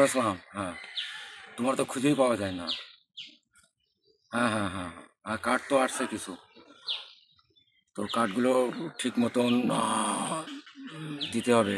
আসসালাম। হ্যাঁ, তোমার তো খুঁজেই পাওয়া যায় না। হ্যাঁ হ্যাঁ হ্যাঁ হ্যাঁ, আর কার্ড তো আসছে কিছু। তো কার্ডগুলো ঠিক মতন দিতে হবে।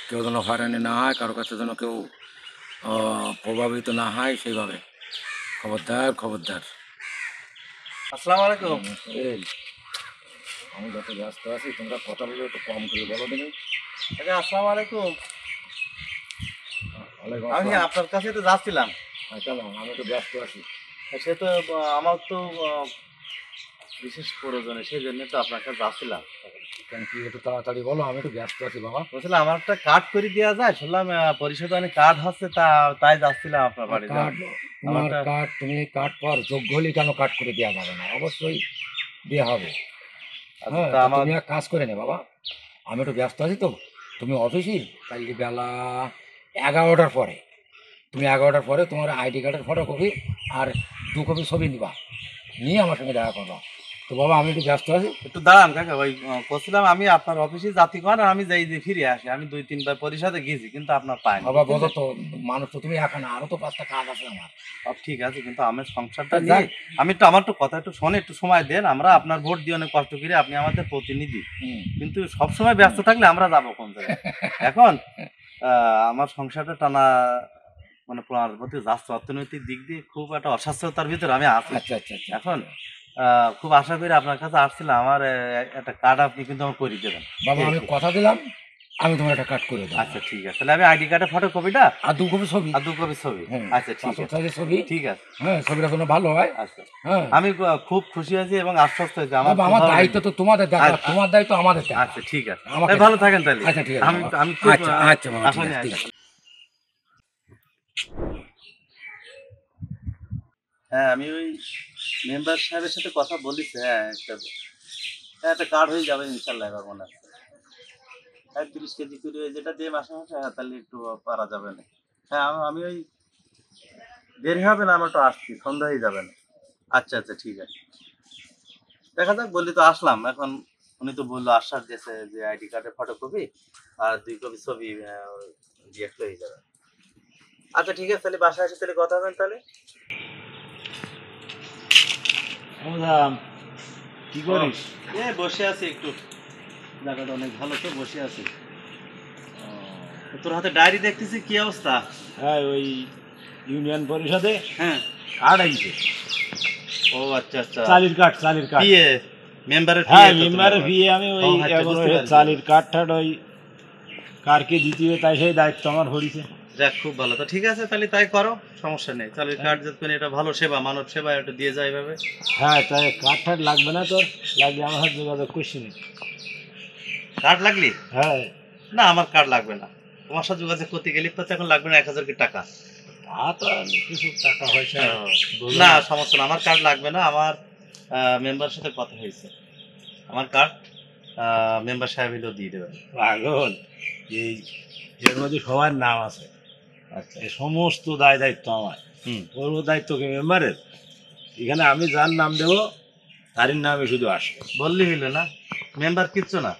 কেউ যেন হয়রানি না হয়, কারো কাছে যেন কেউ প্রভাবিত না হয় সেইভাবে। খবরদার খবরদার। আসসালামু আলাইকুম। এই, আমি যত ব্যস্ত আছি, তোমরা কথাগুলো একটু কম করে বলো দেখি। আচ্ছা, আসসালামু আলাইকুম। ওয়ালাইকুম আমি আসসালাম। আপনার কাছে তো যাচ্ছিলাম। হ্যাঁ, কেন? আমি তো ব্যস্ত আছি। সে তো আমার তো বিশেষ প্রয়োজনে সেই জন্য তো আপনার কাছে যাচ্ছিলাম। কেন, কি একটু তাড়াতাড়ি বলো, আমি একটু ব্যস্ত আছি বাবা। বলছিলাম আমার একটা কার্ড করে দেওয়া যায়, শুনলাম পরিশোধ অনেক কার্ড হচ্ছে, তাই যাচ্ছিলাম আপনার বাড়ি। কার্ড, তোমার কার্ড, তুমি কার্ড পাওয়ার যোগ্য হলেই কেন কার্ড করে দেওয়া যাবে না? অবশ্যই দেওয়া হবে। হ্যাঁ, তা আমার তুমি এক কাজ করে নে বাবা, আমি একটু ব্যস্ত আছি তো। তুমি অফিসে কালকে বেলা 11টার পরে, তুমি 11টার পরে তোমার আইডি কার্ডের ফটোকপি আর 2 কপি ছবি নিবা, নিয়ে আমার সঙ্গে দেখা করবা। তো বাবা আমি একটু ব্যস্ত আছি। একটু দাঁড়ান কাকা, ওই বলছিলাম আমি আপনার অফিসে জাতি করেন, আমি যাই যে ফিরে আসি। আমি 2-3বার পরিষদে গেছি কিন্তু আপনার পাইনি। বাবা বলো তো, মানুষ তো তুমি একা না, আরও তো 5টা কাজ আছে আমার। সব ঠিক আছে, কিন্তু আমার সংসারটা তা নিয়ে যাক। আমি একটু, আমার একটু কথা একটু শোনে, একটু সময় দেন। আমরা আপনার ভোট দিয়ে অনেক কষ্ট করি, আপনি আমাদের প্রতিনিধি, হুম। কিন্তু সব সময় ব্যস্ত থাকলে আমরা যাবো কোন জায়গায়? এখন আমার সংসারটা টানা মানে প্রতি যাচ্ছে, অর্থনৈতিক দিক দিয়ে খুব একটা অস্বাস্থ্যতার ভিতরে আমি আছি। আচ্ছা আচ্ছা আচ্ছা। এখন খুব আশা করি আপনার কাছে আসছিলাম, আমার একটা কার্ড আপনি কিন্তু আমার করে দেবেন। বাবা আমি কথা দিলাম, আমি তোমার একটা কার্ড করে দেবো। আচ্ছা ঠিক আছে, তাহলে আমি আইডি কার্ডের ফটো কপিটা আর 2 কপি ছবি। আর 2 কপি ছবি। হ্যাঁ, আচ্ছা ঠিক পাসপোর্ট আছে, সাইজের ছবি। ঠিক আছে। হ্যাঁ, ছবিটা যেন ভালো হয়। আচ্ছা, হ্যাঁ, আমি খুব খুশি হয়েছি এবং আশ্বস্ত হয়েছি। বাবা আমার দায়িত্ব তো তোমাদের দেখা, তোমার দায়িত্ব আমাদের দেখা। আচ্ছা ঠিক আছে, আমাকে ভালো থাকেন তাহলে। আচ্ছা ঠিক আছে আমি বাবা। আমি খুব আচ্ছা আচ্ছা বাবা, আশা ঠিক নিয়ে আছে ঠিক আছি। আছে। হ্যাঁ, আমি ওই মেম্বার সাহেবের সাথে কথা বলেছি। হ্যাঁ, একটা কার্ড হয়ে যাবে ইনশাল্লাহ এবার মনে হয়। 30 কেজি করে যেটা দিয়ে মাসে মাসে, হ্যাঁ তাহলে একটু পারা যাবে না। হ্যাঁ, আমি ওই দেরি হবে না, আমার তো আসছি, সন্ধ্যা হয়ে যাবে না। আচ্ছা আচ্ছা ঠিক আছে, দেখা যাক। বললি তো আসলাম এখন। উনি তো বললো, আশ্বাস দিয়েছে যে আইডি কার্ডের ফটোকপি আর 2 কপি ছবি দিয়ে হয়ে যাবে। আচ্ছা ঠিক আছে, তাহলে বাসায় এসে তাহলে কথা হবেন তাহলে। কি করিস? এ বসে আছি একটু, জায়গাটা অনেক ভালো তো, বসে আছি। তোর হাতে ডায়েরি দেখতেছি, কি অবস্থা? হ্যাঁ, ওই ইউনিয়ন পরিষদে হ্যাঁ। কার্ড আইছে। ও আচ্ছা আচ্ছা, চালির কার্ড, চালির কার্ড। পিএ মেম্বারের হ্যাঁ, পিএ তো তুমি মেম্বারের আবার। ভিয়ে আমি ওই ও আচ্ছা, এখন বুঝতে ওই পারছি। চালির কার্ড টার্ড ওই কারকে দিতে হবে, তাই সেই দায়িত্ব আমার হরিছে। যাক, খুব ভালো। তো ঠিক আছে, তাহলে তাই করো, সমস্যা নেই। তাহলে কার্ড যাতে এটা ভালো সেবা, মানব সেবা এটা দিয়ে যায় এভাবে। হ্যাঁ, তাই কার্ড টার্ড লাগবে না তোর? লাগবে আমার সাথে যোগাযোগ করছি না। কার্ড লাগলি? হ্যাঁ, না, আমার কার্ড লাগবে না। তোমার সাথে যোগাযোগ করতে গেলে তো এখন লাগবে না 1000 কি টাকা। তা তো কিছু টাকা পয়সা না সমস্যা না, আমার কার্ড লাগবে না। আমার মেম্বার সাথে কথা হয়েছে, আমার কার্ড মেম্বার সাহেব এলেও দিয়ে দেবেন। পাগল, এই এর মধ্যে সবার নাম আছে। আচ্ছা, এই সমস্ত দায় দায়িত্ব আমার। ওর দায়িত্ব কি মেম্বারের? এখানে আমি যার নাম দেবো তারই নামে শুধু আসবে। বললি হইল না, মেম্বার কিচ্ছু না,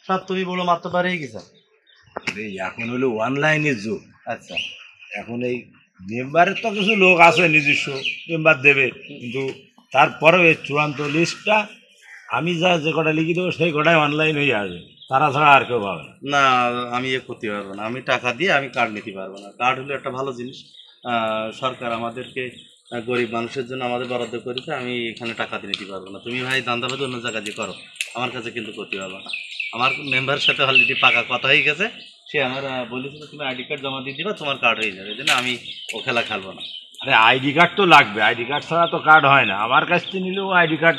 সব তুমি বলো, মাত্র পারেই গেছ। এই এখন হলো অনলাইনের যুগ। আচ্ছা, এখন এই মেম্বারের তো কিছু লোক আছে নিজস্ব, মেম্বার দেবে, কিন্তু তারপরেও এই চূড়ান্ত লিস্টটা আমি যে কটা লিখে দেবো সেই কটাই অনলাইন হয়ে আসবে, তারা ছাড়া আর কেউ পাবে না। না আমি করতে পারবো না, আমি টাকা দিয়ে আমি কার্ড নিতে পারবো না। কার্ড হলো একটা ভালো জিনিস, সরকার আমাদেরকে গরিব মানুষের জন্য আমাদের বরাদ্দ করেছে, আমি এখানে টাকা দিয়ে নিতে পারবো না। তুমি ভাই দান্দাবাজি অন্য জায়গায় দিয়ে করো, আমার কাছে কিন্তু করতে পারবো না। আমার মেম্বারের সাথে অলরেডি পাকা কথা হয়ে গেছে, সে আমার বলেছিল তুমি আইডি কার্ড জমা দিয়ে দিবা, তোমার কার্ড হয়ে যাবে। এই জন্য আমি ও খেলা খেলবো না। আরে আইডি কার্ড তো লাগবে, আইডি কার্ড ছাড়া তো কার্ড হয় না। আমার কাছ থেকে নিলেও আইডি কার্ড,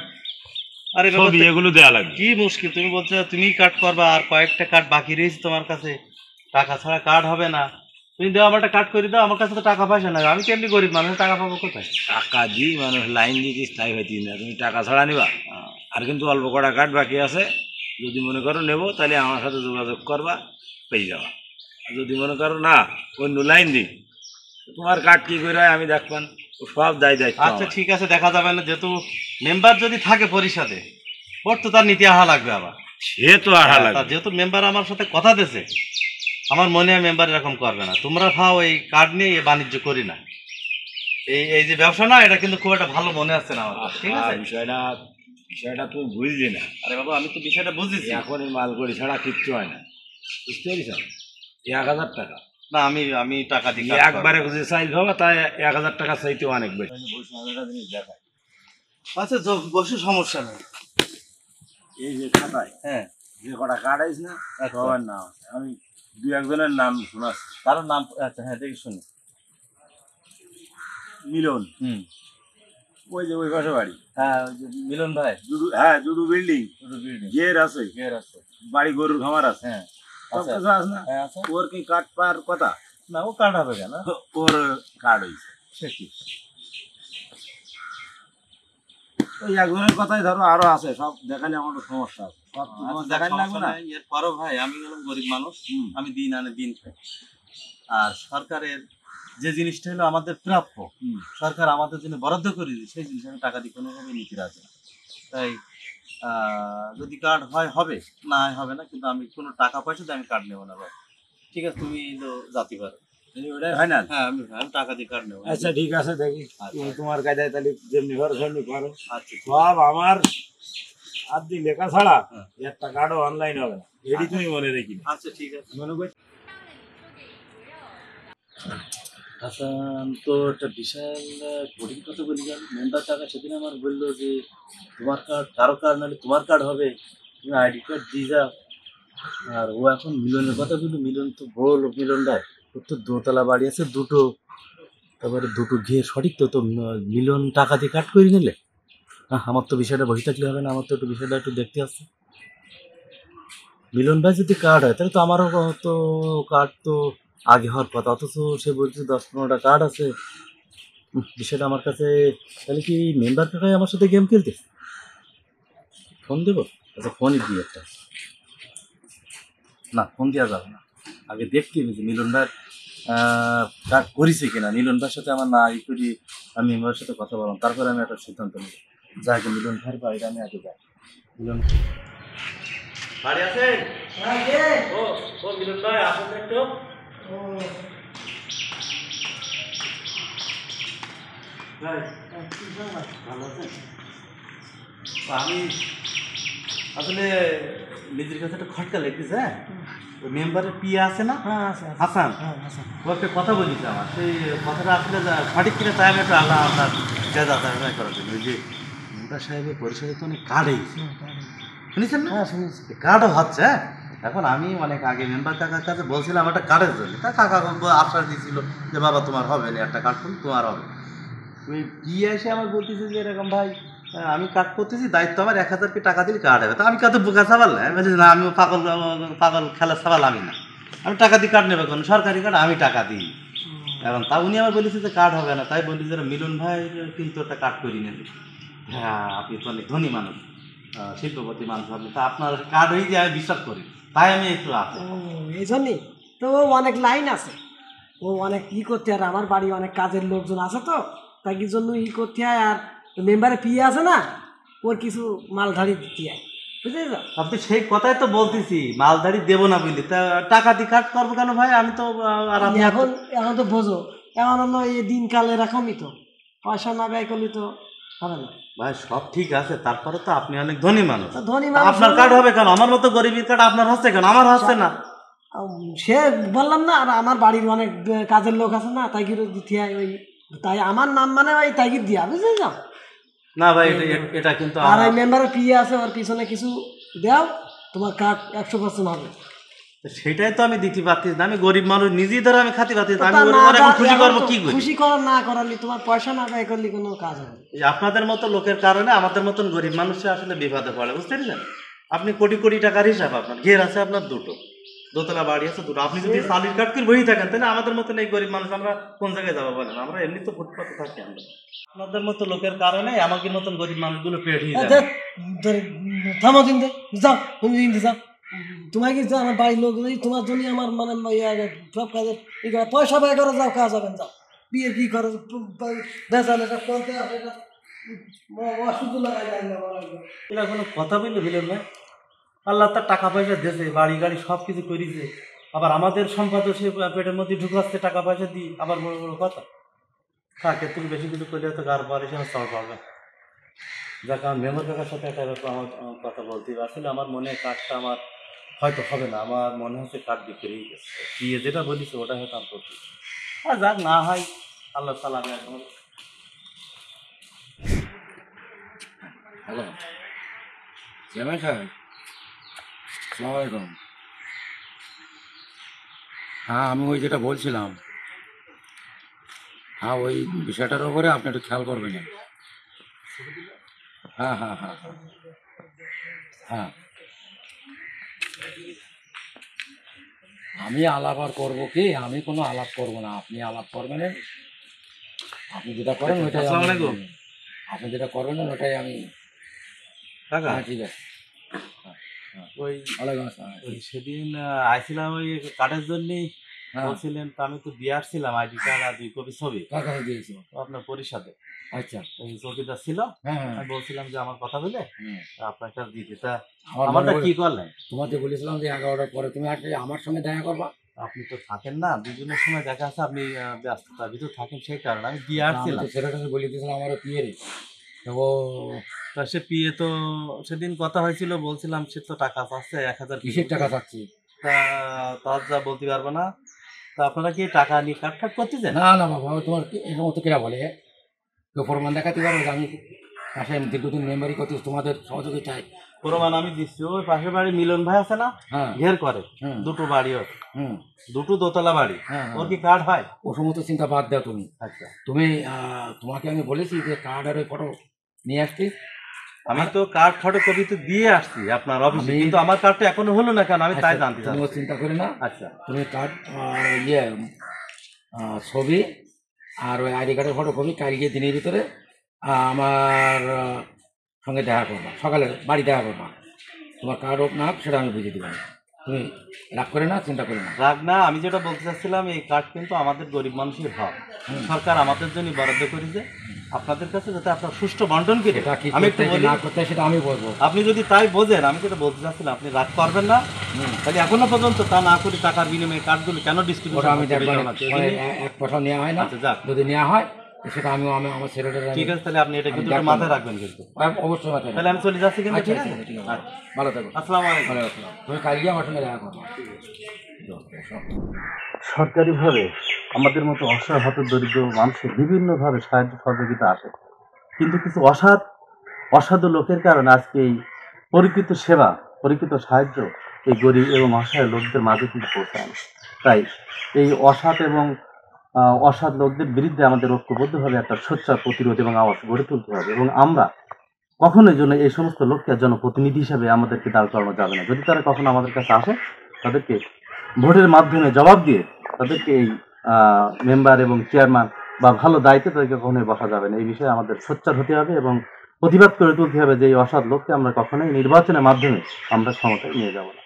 আরে ছবি, এগুলো দেওয়া লাগবে। কি মুশকিল, তুমি বলছো তুমি কার্ড করবা, আর কয়েকটা কার্ড বাকি রয়েছে তোমার কাছে, টাকা ছাড়া কার্ড হবে না। তুমি দাও, আমার একটা কার্ড করে দাও, আমার কাছে তো টাকা পয়সা নাই, আমি কেমনি গরিব মানুষ, টাকা পাবো কোথায়? টাকা দিই মানুষ লাইন দিতে স্থায়ী হইতে না, তুমি টাকা ছাড়া নিবা। আর কিন্তু অল্প কটা কার্ড বাকি আছে, যদি মনে করো নেবো তাহলে আমার সাথে যোগাযোগ করবা, পেয়ে যাবা। আর যদি মনে করো না অন্য লাইন দিই, তোমার কার্ড কি করে হয় আমি দেখবেন, সব দায় দায়িত্ব আচ্ছা আমার। ঠিক আছে, দেখা যাবে না, যেহেতু মেম্বার যদি থাকে পরিষদে, ওর তো তার নীতি আহা লাগবে আবার। সে তো আহা লাগবে। যেহেতু মেম্বার আমার সাথে কথা দিয়েছে, আমার মনে হয় মেম্বার এরকম করবে না। তোমরা ভাও এই কার্ড নিয়ে এই বাণিজ্য করি না, এই এই যে ব্যবসা না, এটা কিন্তু খুব একটা ভালো মনে আসছে না আমার কাছে, ঠিক আছে? বিষয়টা বিষয়টা তুমি বুঝলি না। আরে বাবা, আমি তো বিষয়টা বুঝেছি। এখন এই মালগুড়ি ছাড়া কিচ্ছু হয় না, বুঝতে পেরেছ? 1000 টাকা না, আমি আমি টাকা দিই, একবারে যদি চাইল হবে তাই 1000 টাকা চাইতেও অনেক বেশি। জিনিস দেখায়, আচ্ছা বসে, সমস্যা নেই। এই যে খাতায় হ্যাঁ, যে কটা কার্ড আছে না, আচ্ছা। সবার নাম আমি দু একজনের নাম শোনাচ্ছি। কারোর নাম? আচ্ছা, হ্যাঁ, দেখি শুনি। মিলন, ওই যে ওই পাশে বাড়ি। হ্যাঁ, ওই যে মিলন ভাই। জুডু বিল্ডিং, দুটো বিল্ডিং, গের আছে, গের আছে। বাড়ি গরুর খামার আছে, হ্যাঁ, সব আচ্ছা। কিছু আছে না। হ্যাঁ, আছে। ওর কি কার্ড পাওয়ার কথা? না, ও কার্ড হবে কেন? ওর কার্ড হয়েছে। সে কি? ওই একজনের কথাই ধরো, আরো আছে, সব দেখালে আমার সমস্যা আছে, সব তো তোমার দেখালে লাগবে না। এরপরও ভাই, আমি হলাম গরিব মানুষ, আমি দিন আনে দিন খাই। আর সরকারের যে জিনিসটা হলো আমাদের প্রাপ্য, সরকার আমাদের জন্য বরাদ্দ করে দিচ্ছে, সেই জিনিস আমি টাকা দিয়ে কোনোভাবে নিতে রাজি না। তাই যদি কার্ড হয় হবে, না হয় হবে না, কিন্তু আমি কোনো টাকা পয়সা দিয়ে আমি কার্ড নেবো না ভাই। ঠিক আছে, তুমি তো জাতি পারো। ওটাই হয় না। হ্যাঁ, আমি টাকা দিয়ে কার্ড নেবো। আচ্ছা ঠিক আছে, দেখি তুমি তোমার কায়দায় তাহলে যেমনি পারো সেমনি পারো। আচ্ছা, সব আমার আদি লেখা ছাড়া হ্যাঁ। একটা কার্ডও অনলাইন হবে না, এটি তুমি মনে রেখি। আচ্ছা, ঠিক আছে। মনে করি আচ্ছা, তো একটা বিশাল কঠিন কথা বলি গেল। মেম্বার টাকা সেদিন আমার বললো যে তোমার কার্ড, কারো কার্ড নাহলে তোমার কার্ড হবে, তুমি আইডি কার্ড দিয়ে যাও। আর ও এখন মিলনের কথা বললো, মিলন তো বড় লোক, মিলন ভাই। ওর তো দোতলা বাড়ি আছে দুটো, তারপরে দুটো ঘিয়ে সঠিক তো। তো মিলন টাকা দিয়ে কাট করে নিলে, আমার তো বিষয়টা বসে থাকলে হবে না, আমার তো একটু বিষয়টা একটু দেখতে আসছে। মিলন ভাই যদি কার্ড হয় তাহলে তো আমারও তো কার্ড তো আগে হওয়ার কথা, অথচ সে বলছে 10-15টা কার্ড আছে। বিষয়টা আমার কাছে, তাহলে কি মেম্বার কাকাই আমার সাথে গেম খেলতে? ফোন দেবো? আচ্ছা, ফোনই দিই একটা। না, ফোন দেওয়া যাবে না, আগে দেখতে হবে যে মিলন ভাই কার্ড করেছে কিনা। মিলন ভাইয়ের সাথে আমার না ই করি, আমি মেম্বারের সাথে কথা বললাম, তারপরে আমি একটা সিদ্ধান্ত নেব। যা, আগে মিলন ভাইয়ের বাড়িটা আমি আগে যাই। মিলন বাড়ি আছেন? ও মিলন ভাই, আসুন একটু। ভালো আছেন? আমি আসলে নিজের কাছে একটা খটকা লেগেছে। হ্যাঁ, ওই মেম্বারের পিয়া আছে না, হাসান, ও একটা কথা বলিছে আমার, সেই কথাটা আসলে সঠিক কিনা তাই আমি একটু আল্লাহ আপনার যাচাই করার জন্য। ওই যে মেম্বার সাহেবের পরিষদে তো অনেক কার্ড হয়েছে, শুনেছেন না? কার্ডও হচ্ছে। হ্যাঁ, এখন আমি অনেক আগে মেম্বার কাকার কাছে বলছিলাম একটা কার্ডের জন্য, তা কাকা আশ্বাস দিয়েছিল যে বাবা তোমার হবে না, একটা কার্ড করুন, তোমার হবে। ওই দিয়ে এসে আমার বলতেছে যে এরকম ভাই, আমি কার্ড করতেছি, দায়িত্ব আমার, 1000 টাকা দিলে কার্ড হবে। তা আমি কত বোকা সাবাল না, আমি বলছি না, আমি পাগল পাগল খেলার সাবাল আমি না, আমি টাকা দিয়ে কার্ড নেবে কোনো সরকারি কার্ড, আমি টাকা দিই। এখন তা উনি আমার বলেছে যে কার্ড হবে না, তাই বলি যে মিলন ভাই কিন্তু একটা কার্ড করি নেন। হ্যাঁ, আপনি তো অনেক ধনী মানুষ, শিল্পপতি মানুষ, আপনি তা আপনার কার্ড হয়ে যে আমি বিশ্বাস করি, তাই আমি একটু আসি। এই জন্যই তো ও অনেক লাইন আছে, ও অনেক করতে, আর আমার বাড়ি অনেক কাজের লোকজন আছে, তো তাই কি জন্য করতে হয়। আর মেম্বারে পিয়ে আছে না, ওর কিছু মালধারি দিতে হয়, বুঝলি তো? আপনি সেই কথাই তো বলতেছি, মালদারি দেবো না বুঝলি, তা টাকা দিয়ে কাট করবো কেন ভাই? আমি তো আর আপনি এখন এখন তো বোঝো, এখন হলো এই দিনকাল এরকমই, তো পয়সা না ব্যয় করলে তো হবে না ভাই। সব ঠিক আছে, তারপরে তো আপনি অনেক ধনী মানুষ, তো ধনী তা মানুষ আপনার কার্ড হবে কেন? আমার মতো গরিবের কার্ড আপনার হচ্ছে কেন? আমার হচ্ছে না। সে বললাম না, আর আমার বাড়ির অনেক কাজের লোক আছে না, তাই কি দিতে হয়। ওই তাই আমার নাম মানে ওই তাইগির দিয়া, বুঝলি তো? না ভাই, এটা কিন্তু আর এই মেম্বারের পিয়ে আছে, ওর পিছনে কিছু দাও, তোমার কার্ড 100% হবে। সেটাই তো আমি দিতে পারছি না, আমি গরিব মানুষ, নিজেই ধরো আমি খাতে পারছি না, আমি তা ওর না, উপর এখন খুশি এখন করবো তো কি করি? খুশি করার না করালি, তোমার পয়সা না ব্যয় করলে কোনো কাজ হবে না। এই আপনাদের মতো লোকের কারণে আমাদের মতন গরিব মানুষের আসলে বিপদে পড়ে, বুঝতে পেরেছেন? আপনি কোটি কোটি টাকার হিসাব, আপনার ঘের আছে আপনার দুটো, দোতলা বাড়ি আছে দুটো, আপনি যদি চালির কাঠ করে বই থাকেন, তাহলে আমাদের মতন এই গরিব মানুষ আমরা কোন জায়গায় যাবো বলেন? আমরা এমনি তো ফুটপাতে থাকি। আমরা আপনাদের মতো লোকের কারণে আমাদের মতন গরিব মানুষগুলো পেট হয়ে যায়। থামো দিন দে, যাও তুমি দিন যাও, তোমার কি যা, আমার বাড়ির লোক তোমার জন্য আমার মানে সব কাজের পয়সা ব্যয় করে যাও, কাজ হবে যাও। বিয়ে কি করে বেচাল, এটা করতে হবে, এটা অসুখ লাগাই যায় না। এটা কোনো কথা বললে দিলেন না? আল্লাহ তার টাকা পয়সা দিয়েছে, বাড়ি গাড়ি সব কিছু করেছে, আবার আমাদের সম্পদ সে পেটের মধ্যে ঢুকাচ্ছে, টাকা পয়সা দিই, আবার বড় বড় কথা থাকে। তুমি বেশি কিছু করলে হয়তো গার পরে সে চল পাবে। যাক, আমার মেম্বার কাকার সাথে একটা ব্যাপার আমার কথা বলতে হবে। আসলে আমার মনে হয় কার্ডটা আমার হয়তো হবে না, আমার মনে হচ্ছে কার্ড বিক্রি গেছে। দিয়ে যেটা বলিস ওটা হয়তো আমি করছি। আর যাক, না হয় আল্লাহ চালাবে এখন। হ্যালো চেয়ারম্যান সাহেব, আসসালামু আলাইকুম। হ্যাঁ, আমি ওই যেটা বলছিলাম, হ্যাঁ ওই বিষয়টার উপরে আপনি একটু খেয়াল করবেন। হ্যাঁ হ্যাঁ হ্যাঁ হ্যাঁ হ্যাঁ, আমি আলাপ আর করবো কি? আমি কোনো আলাপ করবো না, আপনি আলাপ করবেন। আপনি যেটা করেন ওইটাই আসসালামু আলাইকুম। আপনি যেটা করবেন ওটাই আমি। কাকা, হ্যাঁ ঠিক আছে। ওই ওয়ালাইকুম আসসালাম। ওই সেদিন আইছিলাম ওই কার্ডের জন্যই, হ্যাঁ, বলছিলেন তো আমি তো দিয়ে আসছিলাম আইডি কার্ড আর 2 কপি ছবি কার কাছে দিয়েছো? আপনার পরিষদে। আচ্ছা, ওই চৌকিদার ছিল, হ্যাঁ হ্যাঁ আমি বলছিলাম যে আমার কথা বলে হুম। আপনার কাছে দিতে। তা আমার আমারটা মনে কি করলেন? তোমাকে বলেছিলাম যে 11টার পরে তুমি আসলে আমার সঙ্গে দেখা করবা। আপনি তো থাকেন না, দুজনের সময় দেখা আছে, আপনি ব্যস্ততার ভিতর থাকেন, সেই কারণে আমি দিয়ে আমি আসছিলাম। তো ছেলেটাকে বলে দিয়েছিলাম আমার পিয়ে রে, তো ও তা সে পিয়ে তো সেদিন কথা হয়েছিল, বলছিলাম সে তো টাকা পাচ্ছে 1000। কিসের টাকা চাচ্ছি? তা তার যা বলতে পারবো না। তা আপনারা কি টাকা নিয়ে কাট কাট করতেছেন? না না বাবা, ও তোমার এরকম তো কেরা বলে? কেউ প্রমাণ দেখাতে পারবো যে আমি পাশে দীর্ঘদিন মেম্বারি করতে তোমাদের সহযোগিতায়? প্রমাণ আমি দিচ্ছি। ওই পাশের বাড়ি মিলন ভাই আছে না, হ্যাঁ ঘের করে, হুম দুটো বাড়ি ওর, হুম দুটো দোতলা বাড়ি। হ্যাঁ ওর কি কার্ড হয়? ও সমস্ত চিন্তা বাদ দাও তুমি। আচ্ছা, তুমি তোমাকে আমি বলেছি যে কার্ড আর ওই ফটো নিয়ে আসতে। আমি তো কার্ড ফটোকপি তো দিয়ে আসছি আপনার অফিসে, আমি- কিন্তু আমার কার্ডটা এখনো হলো না কেন, আমি তাই আচ্ছা, জানতে তুমিও চাচ্ছি। চিন্তা করে না। আচ্ছা, তুমি কার্ড ইয়ে ছবি আর ওই আইডি কার্ডের ফটো কপি কালকে দিনের ভিতরে আমার সঙ্গে দেখা করবা, সকালে বাড়ি দেখা করবা। তোমার কার্ড হোক না হোক সেটা আমি বুঝিয়ে দেবো। তুমি রাগ করে না, চিন্তা করে না। রাগ না, আমি যেটা বলতে চাচ্ছিলাম এই কার্ড কিন্তু আমাদের গরিব মানুষের হক, সরকার আমাদের জন্য বরাদ্দ করেছে আপনাদের কাছে, যাতে আপনার সুষ্ঠু বন্টন করে। এটা কি আমি করতে একটু কি বলি, না করতে সেটা আমি বলবো। আপনি যদি তাই বোঝেন, আমি যেটা বলতে চাচ্ছিলাম, আপনি রাগ করবেন না। তাহলে এখনো পর্যন্ত তা না করে টাকার বিনিময়ে কার্ডগুলো কেন ওটা ডিস্ট্রিবিউশন আমি দেখবো না, এক পয়সা নেওয়া হয় না। আচ্ছা, যাক, যদি নেওয়া হয় সেটা আমি আমার ছেলেটা ঠিক আছে। তাহলে আপনি এটা কিন্তু আমি একটু মাথায় রাখবেন কিন্তু। অবশ্যই মাথায় তাহলে আমি চলে যাচ্ছি কিন্তু, আচ্ছা, ঠিক আচ্ছা, আছে? ঠিক আছে। আচ্ছা, ভালো থাকো। আসসালামু আলাইকুম। ভালো থাকো। তুমি কালকে আমার সঙ্গে দেখা করবো। সরকারিভাবে আমাদের মতো অসহায় হত দরিদ্র মানুষের বিভিন্নভাবে সাহায্য সহযোগিতা আসে, কিন্তু কিছু অসাধু লোকের কারণে আজকে এই পরিকৃত সেবা, পরিকৃত সাহায্য এই গরিব এবং অসহায় লোকদের মাঝে কিন্তু পৌঁছায় না। তাই এই অসৎ এবং অসৎ লোকদের বিরুদ্ধে আমাদের ঐক্যবদ্ধভাবে একটা সোচ্চার প্রতিরোধ এবং আওয়াজ গড়ে তুলতে হবে, এবং আমরা কখনোই জন্য এই সমস্ত লোককে জনপ্রতিনিধি হিসেবে আমাদেরকে দাঁড় করানো যাবে না। যদি তারা কখনো আমাদের কাছে আসে, তাদেরকে ভোটের মাধ্যমে জবাব দিয়ে তাদেরকে এই মেম্বার এবং চেয়ারম্যান বা ভালো দায়িত্বে তাদেরকে কখনোই বসা যাবে না। এই বিষয়ে আমাদের সোচ্চার হতে হবে এবং প্রতিবাদ করে তুলতে হবে যে এই অসৎ লোককে আমরা কখনোই নির্বাচনের মাধ্যমে আমরা ক্ষমতায় নিয়ে যাব না।